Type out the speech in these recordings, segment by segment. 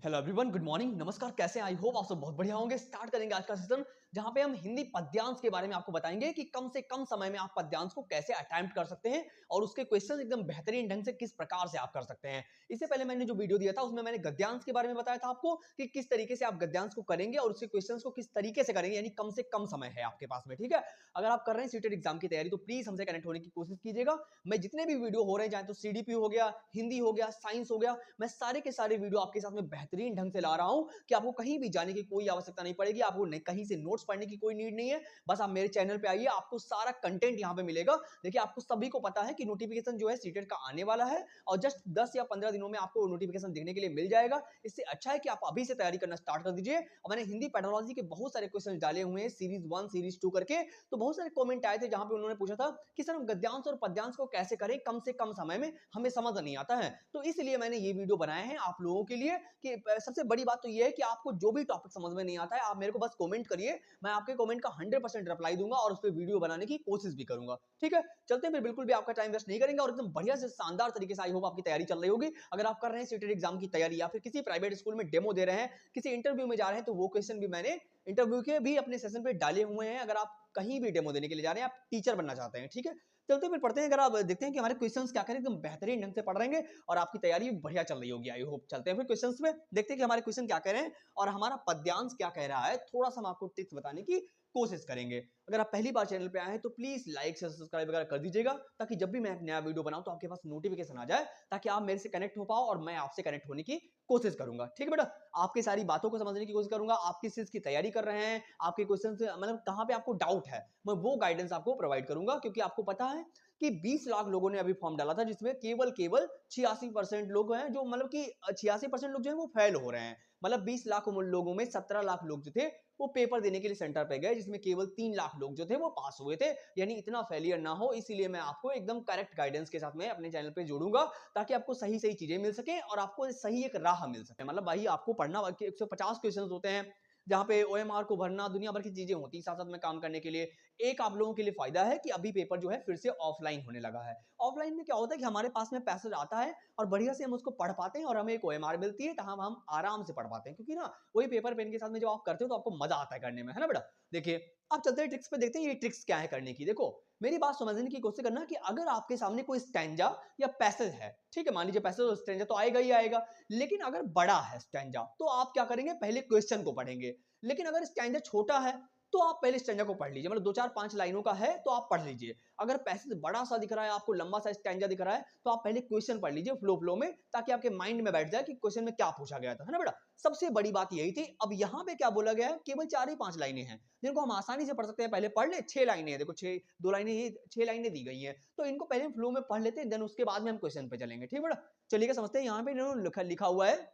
Hello everyone, good morning, नमस्कार। कैसे हैं? आई होप आप सब बहुत बढ़िया होंगे। स्टार्ट करेंगे आज का सेशन जहां पे हम हिंदी पद्यांश के बारे में आपको बताएंगे कि कम से कम समय में आप पद्यांश को कैसे अटेम्प्ट कर सकते हैं और उसके क्वेश्चंस एकदम बेहतरीन ढंग से किस प्रकार से आप कर सकते हैं। इससे पहले मैंने जो वीडियो दिया था उसमें मैंने गद्यांश के बारे में बताया था आपको कि किस तरीके से आप गद्यांश को करेंगे और उसके क्वेश्चंस को किस तरीके से करेंगे, यानी कम से कम समय है आपके पास में। ठीक है, अगर आप कर रहे हैं सीटेट एग्जाम की तैयारी तो प्लीज हमसे कनेक्ट होने की कोशिश कीजिएगा। मैं जितने भी वीडियो हो रहे हैं, चाहे तो सीडीपी हो गया, हिंदी हो गया, साइंस हो गया, मैं सारे के सारे वीडियो आपके साथ में बेहतरीन ढंग से ला रहा हूं कि आपको कहीं भी जाने की कोई आवश्यकता नहीं पड़ेगी। आपको कहीं से नोट्स पढ़ने की कोई नीड नहीं है। बस आप मेरे चैनल पे आइए, आपको सारा कंटेंट यहां पे मिलेगा। देखिए, आपको सभी को पता है कि नोटिफिकेशन जो है सीटेट का आने वाला है और जस्ट 10 या 15 दिनों में आपको नोटिफिकेशन देखने के लिए मिल जाएगा। इससे अच्छा है कि आप अभी से तैयारी करना स्टार्ट कर दीजिए। और मैंने हिंदी पेडोलॉजी के बहुत सारे क्वेश्चन डाले हुए हैं सीरीज 1 सीरीज 2 करके। तो बहुत सारे कमेंट आए थे जहां पे उन्होंने पूछा था कि सर हम गद्यांश और पद्यांश को कैसे करें कम से कम समय में, हमें समझ नहीं आता है। तो इसलिए मैंने ये वीडियो बनाए हैं आप लोगों के लिए कि सबसे बड़ी बात तो ये है कि आपको जो भी टॉपिक समझ में नहीं आता है, आप मेरे को बस कमेंट करिए। मैं आपके कमेंट का 100% रिप्लाई दूंगा और उस पर वीडियो बनाने की कोशिश भी करूंगा। ठीक है, चलते हैं फिर। बिल्कुल भी आपका टाइम वेस्ट नहीं करेंगे और एकदम बढ़िया से शानदार तरीके से आई होप आपकी तैयारी चल रही होगी। अगर आप कर रहे हैं सीटेट एग्जाम की तैयारी या फिर किसी प्राइवेट स्कूल में डेमो दे रहे हैं, किसी इंटरव्यू में जा रहे हैं, तो वो क्वेश्चन भी मैंने इंटरव्यू के भी अपने सेशन पे डाले हुए हैं। अगर आप कहीं भी डेमो देने के लिए जा रहे हैं, आप टीचर बनना चाहते हैं, ठीक है, चलते फिर पढ़ते हैं। अगर आप देखते हैं कि हमारे क्वेश्चंस क्या करें, एकदम बेहतरीन ढंग से पढ़ रहेंगे और आपकी तैयारी बढ़िया चल रही होगी। आई होप चलते हैं फिर क्वेश्चंस में, देखते हैं कि हमारे क्वेश्चन क्या कह रहे हैं और हमारा पद्यांश क्या कह रहा है। थोड़ा सा हम आपको टिप्स बताने की कोशिश करेंगे। अगर आप पहली बार चैनल पे आए हैं तो प्लीज लाइक से सब्सक्राइब वगैरह कर दीजिएगा, ताकि जब भी मैं नया वीडियो बनाऊं तो आपके पास नोटिफिकेशन आ जाए, ताकि आप मेरे से कनेक्ट हो पाओ और मैं आपसे कनेक्ट होने की कोशिश करूंगा। ठीक है बेटा, आपकी सारी बातों को समझने की कोशिश करूंगा। आप किस चीज की तैयारी कर रहे हैं, आपके क्वेश्चन से मतलब कहां पे आपको डाउट है, मैं वो गाइडेंस आपको प्रोवाइड करूंगा। क्योंकि आपको पता है कि 20 लाख लोगों ने अभी फॉर्म डाला था, जिसमें केवल 86% लोग हैं जो मतलब कि 86% लोग जो है वो फेल हो रहे हैं। मतलब 20 लाख लोगों में 17 लाख लोग जो थे वो पेपर देने के लिए सेंटर पे गए, जिसमें केवल 3 लाख लोग जो थे वो पास हुए थे। यानी इतना फेलियर ना हो, इसीलिए मैं आपको एकदम करेक्ट गाइडेंस के साथ में अपने चैनल पे जोड़ूंगा, ताकि आपको सही सही चीजें मिल सके और आपको सही एक राह मिल सके। मतलब भाई आपको पढ़ना 150 क्वेश्चन होते हैं जहां पे ओएमआर को भरना, दुनिया भर की चीजें होती है साथ साथ में काम करने के लिए। एक आप लोगों के लिए फायदा है कि अभी पेपर जो है फिर से ऑफलाइन होने लगा है। ऑफलाइन में क्या होता है कि हमारे पास में पैसेज आता है और बढ़िया से हम उसको पढ़ पाते हैं और हमें एक ओएमआर मिलती है, तहाँ हम आराम से पढ़ पाते हैं। क्योंकि ना वही पेपर पेन के साथ में जब आप करते हो तो आपको मजा आता है करने में, है ना बेटा। देखिए, आप चलते हैं ट्रिक्स पे, देखते हैं ये ट्रिक्स क्या है करने की। देखो, मेरी बात समझने की कोशिश करना कि अगर आपके सामने कोई स्टैंजा या पैसेज है, ठीक है, मान लीजिए पैसेज और स्टैंजा तो आएगा ही आएगा, लेकिन अगर बड़ा है स्टैंजा तो आप क्या करेंगे, पहले क्वेश्चन को पढ़ेंगे। लेकिन अगर स्टैंजा छोटा है तो आप पहले स्टैंजा को पढ़ लीजिए, मतलब 2 4 5 लाइनों का है तो आप पढ़ लीजिए। अगर पैसेज बड़ा सा दिख रहा है, आपको लंबा सा स्टैंजा दिख रहा है, तो आप पहले क्वेश्चन पढ़ लीजिए फ्लो फ्लो में, ताकि आपके माइंड में बैठ जाए कि क्वेश्चन में क्या पूछा गया था, है ना बेटा। सबसे बड़ी बात यही थी। अब यहाँ पे क्या बोला गया है, केवल 4 ही 5 लाइनें हैं जिनको हम आसानी से पढ़ सकते हैं। पहले पढ़ ले, 6 लाइनें हैं, देखो 6 2 लाइनें, ये 6 लाइनें दी गई हैं, तो इनको पहले फ्लो में पढ़ लेते हैं, देन उसके बाद में हम क्वेश्चन पे चलेंगे। ठीक है बेटा, चलिएगा समझते हैं। यहाँ पे इन्होंने लिखा हुआ है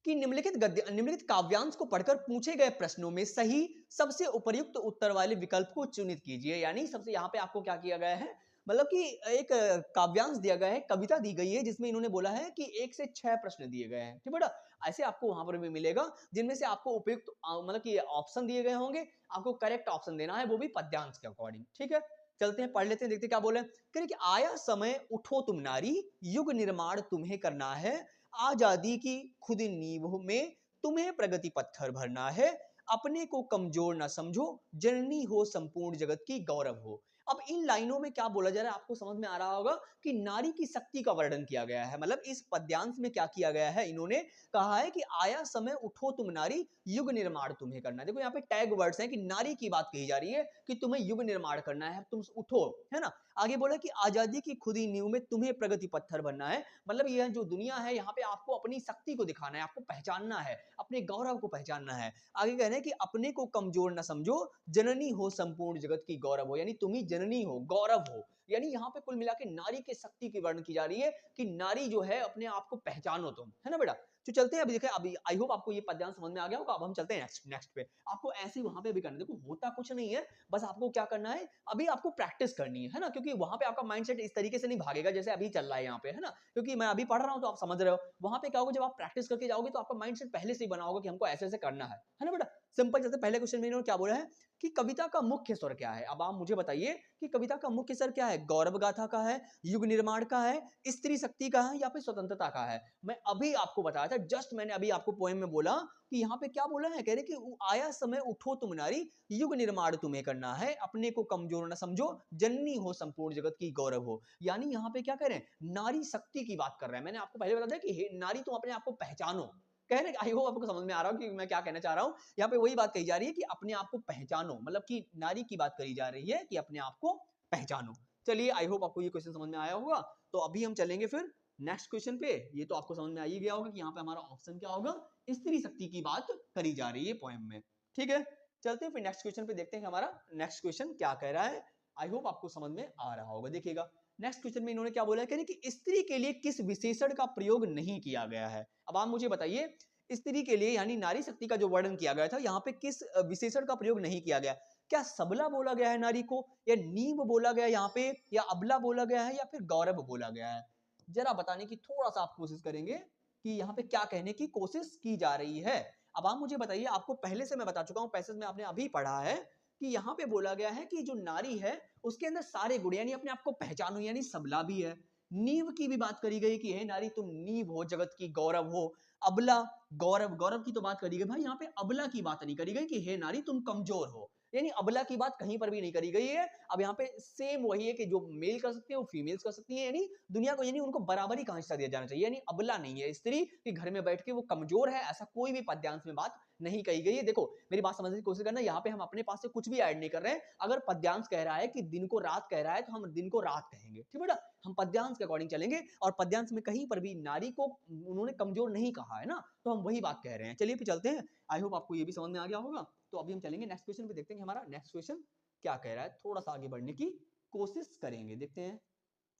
कि निम्नलिखित काव्यांश को पढ़कर पूछे गए प्रश्नों में सही सबसे उपयुक्त उत्तर वाले विकल्प को चुनित कीजिए। यानी सबसे यहाँ पे आपको क्या किया गया है, मतलब कि एक काव्यांश दिया गया है, कविता दी गई है, जिसमें इन्होंने बोला है कि 1 से 6 प्रश्न दिए गए हैं। ठीक बेटा, ऐसे आपको वहां पर भी मिलेगा जिनमें से आपको उपयुक्त मतलब कि ऑप्शन दिए गए होंगे, आपको करेक्ट ऑप्शन देना है, वो भी पद्यांश के अकॉर्डिंग। ठीक है, चलते हैं पढ़ लेते हैं, देखते क्या बोले। कह रहे कि आया समय उठो तुम नारी, युग निर्माण तुम्हें करना है, आजादी की खुद नींव में तुम्हें प्रगति पत्थर भरना है, अपने को कमजोर ना समझो, जननी हो संपूर्ण जगत की गौरव हो। अब इन लाइनों में क्या बोला जा रहा है आपको समझ में आ रहा होगा कि नारी की शक्ति का वर्णन किया गया है। मतलब इस पद्यांश में क्या किया गया है, इन्होंने कहा है कि आया समय उठो तुम नारी, युग निर्माण तुम्हें करना है। देखो यहाँ पे टैग वर्ड्स हैं कि नारी की बात कही जा रही है कि तुम्हें युग निर्माण करना है, तुम उठो, है ना। आगे बोला कि आजादी की खुदी नींव में तुम्हें प्रगति पत्थर बनना है। मतलब यह जो दुनिया है यहाँ पे आपको अपनी शक्ति को दिखाना है, आपको पहचानना है, अपने गौरव को पहचानना है। आगे कह रहे हैं कि अपने को कमजोर न समझो, जननी हो संपूर्ण जगत की गौरव हो। यानी तुम ही जननी हो, गौरव हो। यानी यहाँ पे कुल मिला के नारी के शक्ति की वर्णन की जा रही है कि नारी जो है अपने आप को पहचानो तुम, है ना बेटा। तो चलते हैं, अभी देखें, अभी आई होप आपको ये पद्यांश समझ में आ गया होगा। अब हम चलते हैं नेक्स्ट पे। आपको ऐसे वहां पे भी करना है। देखो होता कुछ नहीं है, बस आपको क्या करना है, अभी आपको प्रैक्टिस करनी है ना। क्योंकि वहां पे आपका माइंडसेट इस तरीके से नहीं भागेगा जैसे अभी चल रहा है यहाँ पे, है ना। क्योंकि मैं अभी पढ़ रहा हूँ तो आप समझ रहे हो, वहां पे क्या होगा, जब आप प्रैक्टिस करके जाओगे तो आपका माइंडसेट पहले से ही बना होगा कि हमको ऐसे ऐसे करना है ना बेटा। सिंपल चलते, पहले क्वेश्चन में इन्होंने क्या बोला है कि कविता का मुख्य स्वर क्या है। अब आप मुझे बताइए कि कविता का मुख्य स्वर क्या है। है, गौरव गाथा का है, युग निर्माण का है, स्त्री शक्ति का है या फिर स्वतंत्रता का है। मैं अभी आपको बताया था, जस्ट मैंने अभी आपको पोएम में बोला कि यहाँ पे क्या बोला है, कह रहे कि आया समय उठो तुम नारी, युग निर्माण तुम्हें करना है, अपने को कमजोर न समझो, जननी हो संपूर्ण जगत की गौरव हो। यानी यहाँ पे क्या कह रहे हैं, नारी शक्ति की बात कर रहे हैं। मैंने आपको पहले बताया कि नारी तुम अपने आप को पहचानो, कह रहे आई होप आपको समझ में आ रहा हो कि मैं क्या कहना चाह रहा हूं। यहाँ पे वही बात कही जा रही है कि अपने आप को पहचानो, मतलब कि नारी की बात करी जा रही है कि अपने आप को पहचानो। चलिए आई होप आपको ये क्वेश्चन समझ में आया होगा। तो अभी हम चलेंगे फिर नेक्स्ट क्वेश्चन पे। ये तो आपको समझ में आ ही गया होगा कि यहाँ पे हमारा ऑप्शन क्या होगा, स्त्री शक्ति की बात करी जा रही है पोएम में। ठीक है, चलते हैं फिर नेक्स्ट क्वेश्चन पे, देखते हैं कि हमारा नेक्स्ट क्वेश्चन क्या कह रहा है। आई होप आपको समझ में आ रहा होगा। देखिएगा नेक्स्ट क्वेश्चन में इन्होंने क्या बोला है, कह रहे कि स्त्री के लिए किस विशेषण का प्रयोग नहीं किया गया है। अब आप मुझे बताइए, स्त्री के लिए यानी नारी शक्ति का जो वर्णन किया गया था, यहाँ पे किस विशेषण का प्रयोग नहीं किया गया। क्या सबला बोला गया है नारी को, या नीम बोला गया यहाँ पे, या अबला बोला गया है, या फिर गौरव बोला गया है। जरा बताने की थोड़ा सा आप कोशिश करेंगे कि यहाँ पे क्या कहने की कोशिश की जा रही है। अब आप मुझे बताइए, आपको पहले से मैं बता चुका हूँ, पैसेज में आपने अभी पढ़ा है कि यहाँ पे बोला गया है कि जो नारी है उसके अंदर सारे गुण, यानी अपने आप को पहचानो, यानी सबला भी है। नीव की भी बात करी गई कि हे नारी तुम नीव हो, जगत की गौरव हो। अबला, गौरव, गौरव की तो बात करी गई, भाई यहाँ पे अबला की बात नहीं करी गई कि हे नारी तुम कमजोर हो, यानी अबला की बात कहीं पर भी नहीं करी गई है। अब यहाँ पे सेम वही है कि जो मेल कर सकते हैं वो फीमेल्स कर सकती हैं, यानी दुनिया को, यानी उनको बराबरी का हिस्सा दिया जाना चाहिए। यानी अबला नहीं है स्त्री कि घर में बैठ के वो कमजोर है, ऐसा कोई भी पद्यांश में बात नहीं कही गई है। देखो मेरी बात समझने की कोशिश करना, यहाँ पे हम अपने पास से कुछ भी ऐड नहीं कर रहे हैं। अगर पद्यांश कह रहा है कि दिन को रात कह रहा है तो हम दिन को रात कहेंगे, ठीक है बेटा, हम पद्यांश के अकॉर्डिंग चलेंगे। और पद्यांश में कहीं पर भी नारी को उन्होंने कमजोर नहीं कहा है ना, तो हम वही बात कह रहे हैं। चलिए फिर चलते हैं, आई होप आपको ये भी समझ में आ गया होगा। तो अभी हम चलेंगे नेक्स्ट क्वेश्चन पे, देखते हैं कि हमारा नेक्स्ट क्वेश्चन क्या कह रहा है। थोड़ा सा आगे बढ़ने की कोशिश करेंगे, देखते हैं।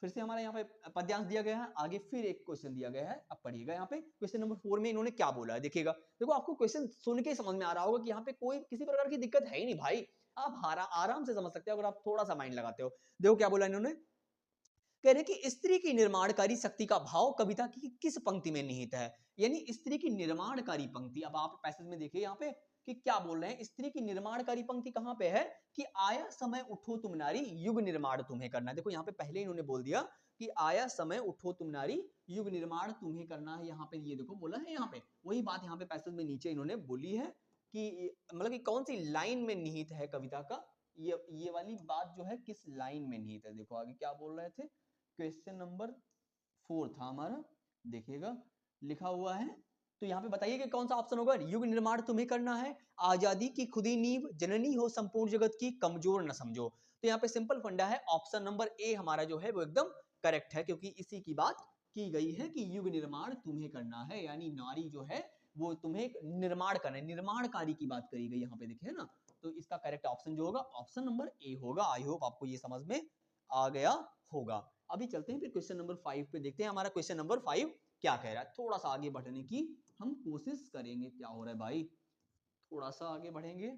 फिर से हमारा यहाँ पे पद्यांश दिया गया है, आगे फिर एक क्वेश्चन दिया गया है। अब पढ़िएगा यहाँ पे क्वेश्चन नंबर 4 में इन्होंने क्या बोला है, देखिएगा। देखो आपको क्वेश्चन सुन के समझ में आ रहा होगा कि यहाँ पे कोई किसी प्रकार की दिक्कत है ही नहीं भाई, आप आराम से समझ सकते हो अगर आप थोड़ा सा माइंड लगाते हो। देखो क्या बोला इन्होंने, कह रहे कि स्त्री की निर्माणकारी शक्ति का भाव कविता की किस पंक्ति में निहित है। यानी स्त्री की निर्माणकारी पंक्ति, अब आप पैसेज में देखिए यहाँ पे कि क्या बोल रहे हैं, स्त्री की निर्माणकारी पंक्ति कहां पे है कि आया समय उठो तुम नारी, युग निर्माण तुम्हें करना है। देखो यहाँ पे पहले इन्होंने बोल दिया कि आया समय उठो तुम नारी, युग निर्माण तुम्हें करना है। यहाँ पे ये देखो बोला है, यहाँ पे वही बात यहाँ पे पैसेज में नीचे इन्होंने बोली है कि मतलब कि कौन सी लाइन में निहित है कविता का, ये वाली बात जो है किस लाइन में निहित है। देखो आगे क्या बोल रहे थे, क्वेश्चन नंबर 4 था हमारा, देखिएगा लिखा हुआ है। तो यहाँ पे बताइए कि कौन सा ऑप्शन होगा, युग निर्माण तुम्हें करना है, आजादी की खुदी नींव, जननी हो संपूर्ण जगत की, कमजोर न समझो। तो यहाँ पे सिंपल फंडा है, ऑप्शन नंबर ए हमारा जो है वो एकदम करेक्ट है, क्योंकि इसी की बात की गई है कि युग निर्माण तुम्हें करना है, यानी नारी जो है वो तुम्हें निर्माण करना है, निर्माणकारी की बात करी गई यहाँ पे, देखिए ना। तो इसका करेक्ट ऑप्शन जो होगा ऑप्शन नंबर ए होगा। आई होप आपको ये समझ में आ गया होगा। अभी चलते हैं फिर क्वेश्चन नंबर 5 पे, देखते हैं हमारा क्वेश्चन नंबर 5 क्या कह रहा है। थोड़ा सा आगे बढ़ने की हम कोशिश करेंगे। क्या हो रहा है भाई, थोड़ा सा आगे बढ़ेंगे।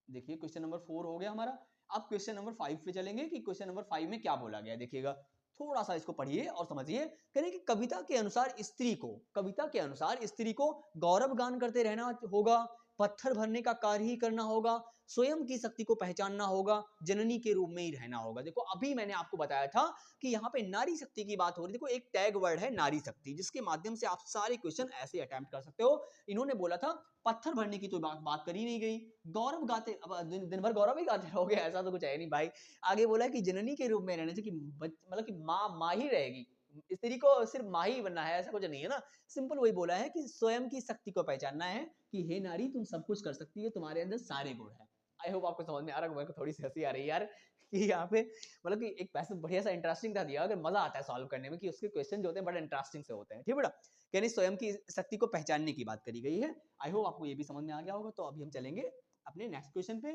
देखिए क्वेश्चन नंबर 4 हो गया हमारा, अब क्वेश्चन नंबर 5 पे चलेंगे कि क्वेश्चन नंबर 5 में क्या बोला गया। देखिएगा थोड़ा सा इसको पढ़िए और समझिए। कहें कि कविता के अनुसार स्त्री को, कविता के अनुसार स्त्री को गौरव गान करते रहना होगा, पत्थर भरने का कार्य ही करना होगा, स्वयं की शक्ति को पहचानना होगा, जननी के रूप में ही रहना होगा। देखो अभी मैंने आपको बताया था कि यहाँ पे नारी शक्ति की बात हो रही है। देखो एक टैग वर्ड है नारी शक्ति, जिसके माध्यम से आप सारे क्वेश्चन ऐसे अटेम्प्ट कर सकते हो। इन्होंने बोला था पत्थर भरने की तो बात करी नहीं गई, गौरव गाते, अब दिन भर गौरव ही गाते रहोगे ऐसा तो कुछ है नहीं भाई। आगे बोला है कि जननी के रूप में रहने से, कि मतलब कि माँ ही रहेगी, स्त्री को सिर्फ माँ ही बनना है, ऐसा कुछ नहीं है ना। सिंपल वही बोला है कि स्वयं की शक्ति को पहचानना है कि हे नारी तुम सब कुछ कर सकती है, तुम्हारे अंदर सारे गुण है। आई होप आपको समझ में आ रहा है। मेरे को थोड़ी सी हंसी आ रही है यार कि यहाँ पे मतलब कि एक पैसेज बढ़िया सा इंटरेस्टिंग था दिया, अगर मजा आता है सॉल्व करने में कि उसके क्वेश्चन जो होते हैं बड़े इंटरेस्टिंग से होते हैं, ठीक है बेटा। यानी स्वयं की शक्ति को पहचानने की बात करी गई है। आई होप आपको ये भी समझ में आ गया होगा। तो अभी हम चलेंगे अपने नेक्स्ट क्वेश्चन पे,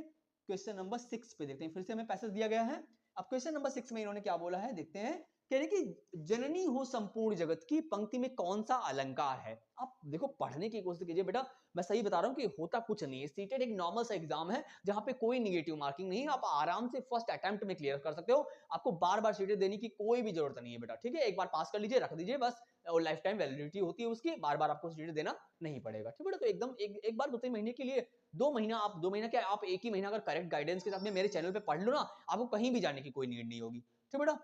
क्वेश्चन नंबर 6 पे देखते हैं। फिर से हमें पैसेज दिया गया है। अब क्वेश्चन नंबर 6 में इन्होंने क्या बोला है, देखते हैं। कह रहे कि जननी हो संपूर्ण जगत की पंक्ति में कौन सा अलंकार है। आप देखो पढ़ने की कोशिश कीजिए बेटा, मैं सही बता रहा हूँ कि होता कुछ नहीं है। सीटेट एक नॉर्मल सा एग्जाम है जहां पे कोई निगेटिव मार्किंग नहीं है, आप आराम से फर्स्ट अटेम्प्ट में क्लियर कर सकते हो। आपको बार बार सीटेट देने की कोई भी जरूरत नहीं है बेटा, ठीक है। एक बार पास कर लीजिए, रख दीजिए बस, और लाइफ टाइम वैलिडिटी होती है उसकी, बार बार आपको सीटेट देना नहीं पड़ेगा, ठीक है बेटा। तो एकदम एक बार 2-3 महीने के लिए, 2 महीना, आप 2 महीना क्या, आप एक ही महीना अगर करेक्ट गाइडेंस के साथ में मेरे चैनल पे पढ़ लो ना, आपको कहीं भी जाने की कोई नीड नहीं होगी। ठीक बेटा,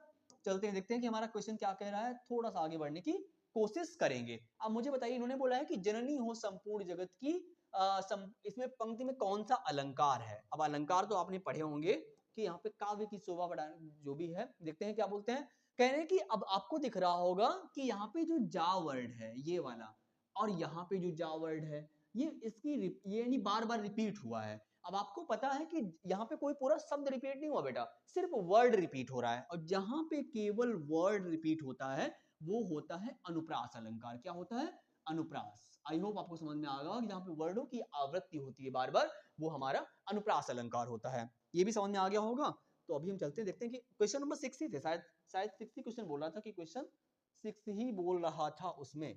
चलते हैं देखते हैं कि हमारा क्वेश्चन क्या कह रहा है, थोड़ा सा आगे बढ़ने की कोशिश करेंगे। अब मुझे बताइए, इन्होंने बोला है कि जननी हो संपूर्ण जगत की, इसमें पंक्ति में कौन सा अलंकार है। अब अलंकार तो आपने पढ़े होंगे कि यहाँ पे काव्य की शोभा बढ़ाने जो भी है, देखते हैं क्या बोलते हैं। कह रहे हैं कि अब आपको दिख रहा होगा कि यहाँ पे जो जा वर्ड है ये वाला, और यहाँ पे जो जा वर्ड है ये ये यानी बार बार रिपीट हुआ है। अब आपको पता है कि यहाँ पे कोई पूरा शब्द रिपीट नहीं हुआ बेटा, सिर्फ वर्ड रिपीट हो रहा है, और जहां पे केवल वर्ड रिपीट होता है वो होता है अनुप्रास अलंकार। क्या होता है? अनुप्रास। आई होप आपको समझ में आ गया कि जहां पे वर्डों की आवृत्ति होती है बार बार, वो हमारा अनुप्रास अलंकार होता है। ये भी समझ में आ गया होगा। तो अभी हम चलते हैं, देखते हैं कि क्वेश्चन नंबर 6 ही थे, शायद 6 ही क्वेश्चन बोल रहा था, कि क्वेश्चन 6 ही बोल रहा था उसमें।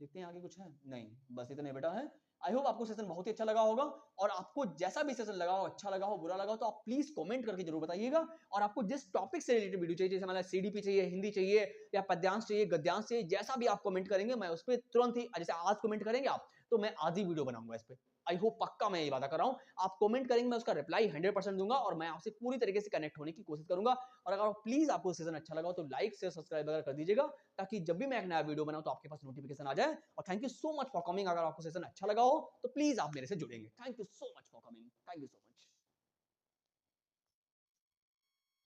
देखते हैं आगे कुछ है, नहीं बस इतने बेटा है। आई होप आपको सेशन बहुत ही अच्छा लगा होगा, और आपको जैसा भी सेशन लगा हो, अच्छा लगा हो, बुरा लगा हो, तो आप प्लीज कमेंट करके जरूर बताइएगा। और आपको जिस टॉपिक से रिलेटेड वीडियो चाहिए, जैसे हमारा सीडीपी चाहिए, हिंदी चाहिए, या पद्यांश चाहिए, गद्यांश चाहिए, जैसा भी आप कमेंट करेंगे मैं उस पर तुरंत ही, जैसे आज कमेंट करेंगे आप, तो मैं आज ही वीडियो बनाऊंगा इस पर। आई होप, पक्का मैं ये वादा कर रहा हूं, आप कमेंट करेंगे मैं उसका रिप्लाई 100% दूंगा, और मैं आपसे पूरी तरीके से कनेक्ट होने की कोशिश करूंगा। और अगर प्लीज आपको सेशन अच्छा लगा हो तो लाइक शेयर सब्सक्राइब वगैरह कर दीजिएगा, ताकि जब भी मैं एक नया वीडियो बनाऊं तो आपके पास नोटिफिकेशन आ जाए। और thank you so much for coming. अगर आपको सेशन अच्छा लगा हो तो प्लीज आप मेरे से जुड़ेंगे। Thank you so much for coming. Thank you so much.